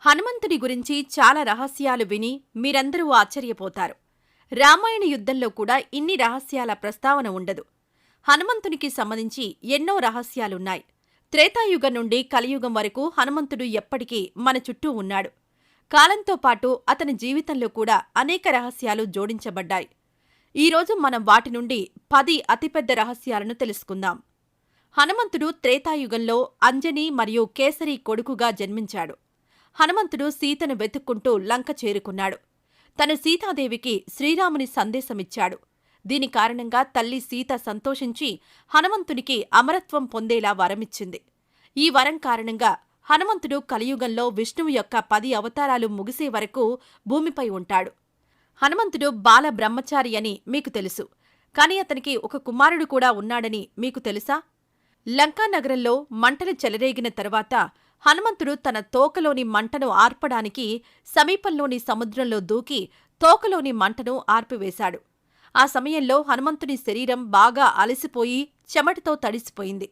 హనుమంతుడి గురించి చాలా రహస్యాలు విని మీరందరూ ఆశ్చర్యపోతారు. రామాయణ యుద్ధంలో కూడా ఇన్ని రహస్యాల ప్రస్తావన ఉండదు. హనుమంతునికి సంబంధించి ఎన్నో రహస్యాలున్నాయి. త్రేతాయుగం నుండి కలియుగం వరకు హనుమంతుడు ఎప్పటికీ మన చుట్టూ ఉన్నాడు. కాలంతో పాటు అతని జీవితంలో కూడా అనేక రహస్యాలు జోడించబడ్డాయి. ఈరోజు మనం వాటి నుండి 10 అతిపెద్ద రహస్యాలను తెలుసుకుందాం. హనుమంతుడు త్రేతాయుగంలో అంజని మరియు కేసరి కొడుకుగా జన్మించాడు. హనుమంతుడు సీతను వెతుక్కుంటూ లంక చేరుకున్నాడు. తను సీతాదేవికి శ్రీరాముని సందేశమిచ్చాడు. దీని కారణంగా తల్లి సీత సంతోషించి హనుమంతునికి అమరత్వం పొందేలా వరమిచ్చింది. ఈ వరం కారణంగా హనుమంతుడు కలియుగంలో విష్ణువు యొక్క 10 అవతారాలు ముగిసే వరకు భూమిపై ఉంటాడు. హనుమంతుడు బాల బ్రహ్మచారి అని మీకు తెలుసు. కాని అతనికి ఒక కుమారుడు కూడా ఉన్నాడని మీకు తెలుసా? లంకానగరంలో మంటలు చెలరేగిన తరువాత హనుమంతుడు తన తోకలోని మంటను ఆర్పడానికి సమీపంలోని సముద్రంలో దూకి తోకలోని మంటను ఆర్పివేశాడు. ఆ సమయంలో హనుమంతుని శరీరం బాగా అలసిపోయి చెమటతో తడిసిపోయింది.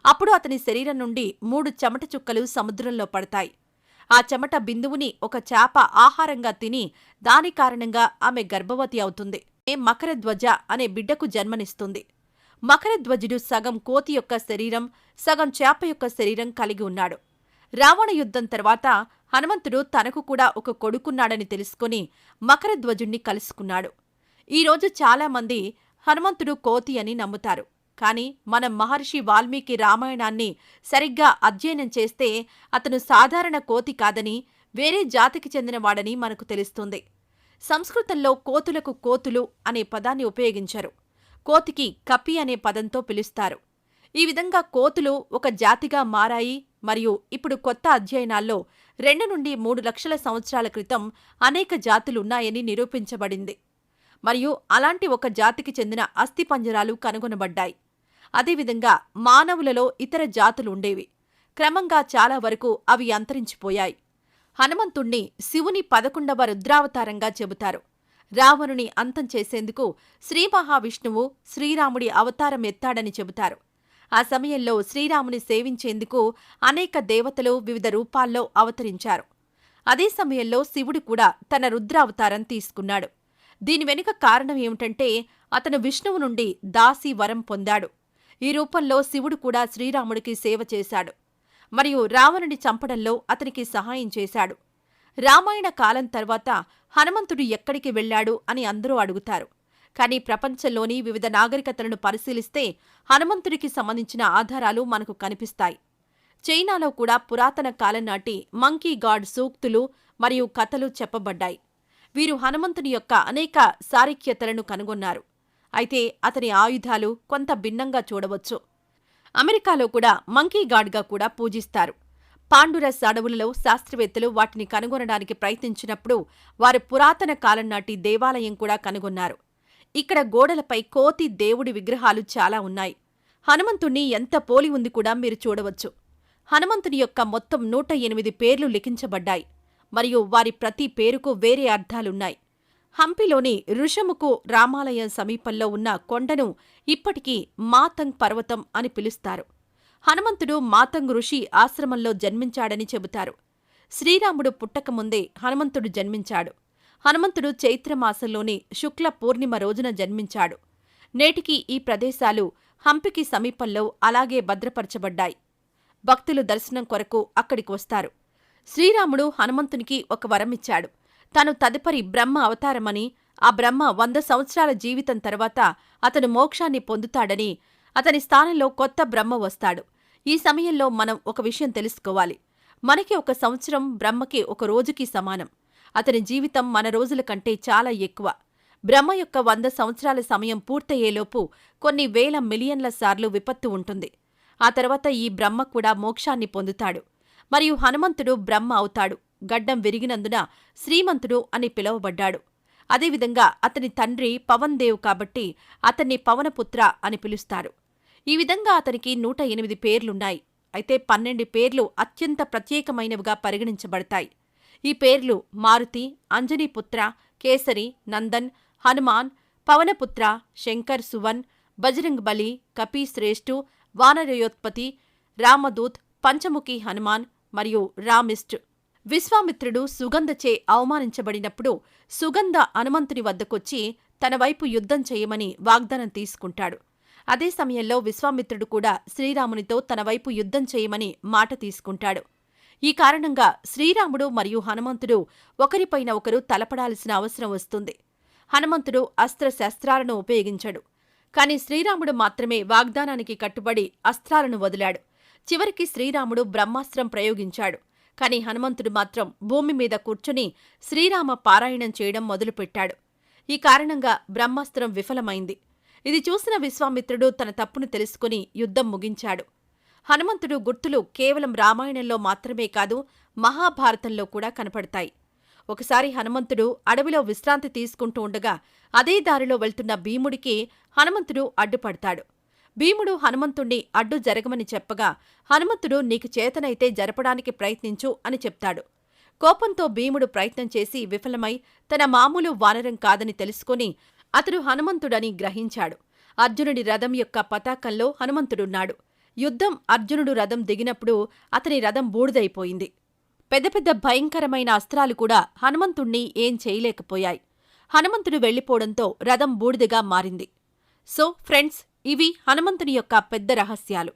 అప్పుడు అతని శరీరం నుండి 3 చెమట చుక్కలు సముద్రంలో పడతాయి. ఆ చెమట బిందువుని ఒక చేప ఆహారంగా తిని దాని కారణంగా ఆమె గర్భవతి అవుతుంది. మకరధ్వజ అనే బిడ్డకు జన్మనిస్తుంది. మకరధ్వజుడు సగం కోతి యొక్క శరీరం, సగం చేప యొక్క శరీరం కలిగి ఉన్నాడు. రావణ యుద్ధం తర్వాత హనుమంతుడు తనకు కూడా ఒక కొడుకున్నాడని తెలుసుకుని మకరధ్వజుణ్ణి కలుసుకున్నాడు. ఈరోజు చాలామంది హనుమంతుడు కోతి అని నమ్ముతారు. కాని మనం మహర్షి వాల్మీకి రామాయణాన్ని సరిగ్గా అధ్యయనం చేస్తే అతను సాధారణ కోతి కాదని, వేరే జాతికి చెందినవాడని మనకు తెలుస్తుంది. సంస్కృతంలో కోతులకు కోతులు అనే పదాన్ని ఉపయోగించరు. కోతికి కపి అనే పదంతో పిలుస్తారు. ఈ విధంగా కోతులు ఒక జాతిగా మారాయి మరియు ఇప్పుడు కొత్త అధ్యయనాల్లో 2 నుండి 3 లక్షల సంవత్సరాల క్రితం అనేక జాతులున్నాయని నిరూపించబడింది. మరియు అలాంటి ఒక జాతికి చెందిన అస్థిపంజరాలు కనుగొనబడ్డాయి. అదేవిధంగా మానవులలో ఇతర జాతులుండేవి. క్రమంగా చాలా వరకు అవి అంతరించిపోయాయి. హనుమంతుణ్ణి శివుని 11వ రుద్రావతారంగా చెబుతారు. రావణుని అంతం చేసేందుకు శ్రీ మహావిష్ణువు శ్రీరాముడి అవతారం ఎత్తాడని చెబుతారు. ఆ సమయంలో శ్రీరాముని సేవించేందుకు అనేక దేవతలు వివిధ రూపాల్లో అవతరించారు. అదే సమయంలో శివుడు కూడా తన రుద్రావతారం తీసుకున్నాడు. దీని వెనుక కారణం ఏమిటంటే అతను విష్ణువు నుండి దాసి వరం పొందాడు. ఈ రూపంలో శివుడు కూడా శ్రీరాముడికి సేవ చేశాడు మరియు రావణుని చంపడంలో అతనికి సహాయం చేశాడు. రామాయణ కాలం తర్వాత హనుమంతుడు ఎక్కడికి వెళ్లాడు అని అందరూ అడుగుతారు. కానీ ప్రపంచంలోని వివిధ నాగరికతలను పరిశీలిస్తే హనుమంతుడికి సంబంధించిన ఆధారాలు మనకు కనిపిస్తాయి. చైనాలో కూడా పురాతన కాలం నాటి మంకీ గాడ్ సూక్తులు మరియు కథలు చెప్పబడ్డాయి. వీరు హనుమంతుని యొక్క అనేక సారీక్యతలను కనుగొన్నారు. అయితే అతని ఆయుధాలు కొంత భిన్నంగా చూడవచ్చు. అమెరికాలో కూడా మంకీ గాడ్గా కూడా పూజిస్తారు. పాండురస్ అడవులలో శాస్త్రవేత్తలు వాటిని కనుగొనడానికి ప్రయత్నించినప్పుడు వారు పురాతన కాలం నాటి దేవాలయం కూడా కనుగొన్నారు. ఇక్కడ గోడలపై కోతి దేవుడి విగ్రహాలు చాలా ఉన్నాయి. హనుమంతుణ్ణి ఎంత పోలి ఉంది కూడా మీరు చూడవచ్చు. హనుమంతుని యొక్క మొత్తం 108 పేర్లు లిఖించబడ్డాయి మరియు వారి ప్రతి పేరుకు వేరే అర్థాలున్నాయి. హంపిలోని ఋషముకు రామాలయం సమీపంలో ఉన్న కొండను ఇప్పటికీ మాతంగ్ పర్వతం అని పిలుస్తారు. హనుమంతుడు మాతంగ్ ఋషి ఆశ్రమంలో జన్మించాడని చెబుతారు. శ్రీరాముడు పుట్టకముందే హనుమంతుడు జన్మించాడు. హనుమంతుడు చైత్రమాసంలోని శుక్ల పూర్ణిమ రోజున జన్మించాడు. నేటికి ఈ ప్రదేశాలు హంపికి సమీపంలో అలాగే భద్రపరచబడ్డాయి. భక్తులు దర్శనం కొరకు అక్కడికి వస్తారు. శ్రీరాముడు హనుమంతునికి ఒక వరమిచ్చాడు. తాను తదుపరి బ్రహ్మ అవతారమని, ఆ బ్రహ్మ 100 సంవత్సరాల జీవితం తర్వాత అతను మోక్షాన్ని పొందుతాడని, అతని స్థానంలో కొత్త బ్రహ్మ వస్తాడు. ఈ సమయంలో మనం ఒక విషయం తెలుసుకోవాలి. మనకి 1 సంవత్సరం బ్రహ్మకి 1 రోజుకి సమానం. అతని జీవితం మన రోజుల కంటే చాలా ఎక్కువ. బ్రహ్మ యొక్క 100 సంవత్సరాల సమయం పూర్తయ్యేలోపు కొన్ని వేల మిలియన్ల సార్లు విపత్తు ఉంటుంది. ఆ తర్వాత ఈ బ్రహ్మ కూడా మోక్షాన్ని పొందుతాడు మరియు హనుమంతుడు బ్రహ్మ అవుతాడు. గడ్డం విరిగినందున శ్రీమంతుడు అని పిలువబడ్డాడు. అదేవిధంగా అతని తండ్రి పవన్ దేవ్ కాబట్టి అతన్ని పవనపుత్ర అని పిలుస్తారు. ఈ విధంగా అతనికి 108 పేర్లున్నాయి. అయితే 12 పేర్లు అత్యంత ప్రత్యేకమైనవిగా పరిగణించబడతాయి. ఈ పేర్లు మారుతి, అంజనీపుత్ర, కేసరి, నందన్, హనుమాన్, పవనపుత్ర, శంకర్ సువన్, బజరంగ్ బలి, కపీశ్రేష్ఠు, వానరయోత్పత్తి, రామదూత్, పంచముఖి హనుమాన్ మరియు రామిస్ట్. విశ్వామిత్రుడు సుగంధచే అవమానించబడినప్పుడు సుగంధ హనుమంతుని వద్దకొచ్చి తన వైపు యుద్ధం చేయమని వాగ్దానం తీసుకుంటాడు. అదే సమయంలో విశ్వామిత్రుడు కూడా శ్రీరామునితో తన వైపు యుద్ధం చేయమని మాట తీసుకుంటాడు. ఈ కారణంగా శ్రీరాముడు మరియు హనుమంతుడు ఒకరిపైన ఒకరు తలపడాల్సిన అవసరం వస్తుంది. హనుమంతుడు అస్త్రశస్త్రాలను ఉపయోగించడు. కాని శ్రీరాముడు మాత్రమే వాగ్దానానికి కట్టుబడి అస్త్రాలను వదిలాడు. చివరికి శ్రీరాముడు బ్రహ్మాస్త్రం ప్రయోగించాడు. కాని హనుమంతుడు మాత్రం భూమి మీద కూర్చుని శ్రీరామ పారాయణం చేయడం మొదలుపెట్టాడు. ఈ కారణంగా బ్రహ్మాస్త్రం విఫలమైంది. ఇది చూసిన విశ్వామిత్రుడు తన తప్పును తెలుసుకుని యుద్ధం ముగించాడు. హనుమంతుడు గుర్తులు కేవలం రామాయణంలో మాత్రమే కాదు, మహాభారతంలో కూడా కనపడతాయి. ఒకసారి హనుమంతుడు అడవిలో విశ్రాంతి తీసుకుంటూ ఉండగా అదే దారిలో వెళ్తున్న భీముడికి హనుమంతుడు అడ్డుపడతాడు. భీముడు హనుమంతుణ్ణి అడ్డు జరగమని చెప్పగా హనుమంతుడు నీకు చేతనైతే జరపడానికి ప్రయత్నించు అని చెప్తాడు. కోపంతో భీముడు ప్రయత్నం చేసి విఫలమై తన మామూలు వానరం కాదని తెలుసుకుని అతడు హనుమంతుడని గ్రహించాడు. అర్జునుడి రథం యొక్క పతాకంలో హనుమంతుడున్నాడు. యుద్ధం అర్జునుడు రథం దిగినప్పుడు అతని రథం బూడిదైపోయింది. పెద్ద పెద్ద భయంకరమైన అస్త్రాలు కూడా హనుమంతుణ్ణి ఏం చేయలేకపోయాయి. హనుమంతుడు వెళ్లిపోవడంతో రథం బూడిదగా మారింది. సో ఫ్రెండ్స్, ఇవి హనుమంతుని యొక్క పెద్ద రహస్యాలు.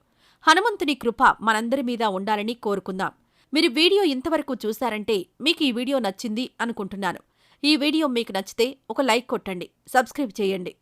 హనుమంతుని కృప మనందరి మీద ఉండాలని కోరుకుందాం. మీరు వీడియో ఇంతవరకు చూశారంటే మీకు ఈ వీడియో నచ్చింది అనుకుంటున్నాను. ఈ వీడియో మీకు నచ్చితే ఒక లైక్ కొట్టండి, సబ్స్క్రైబ్ చేయండి.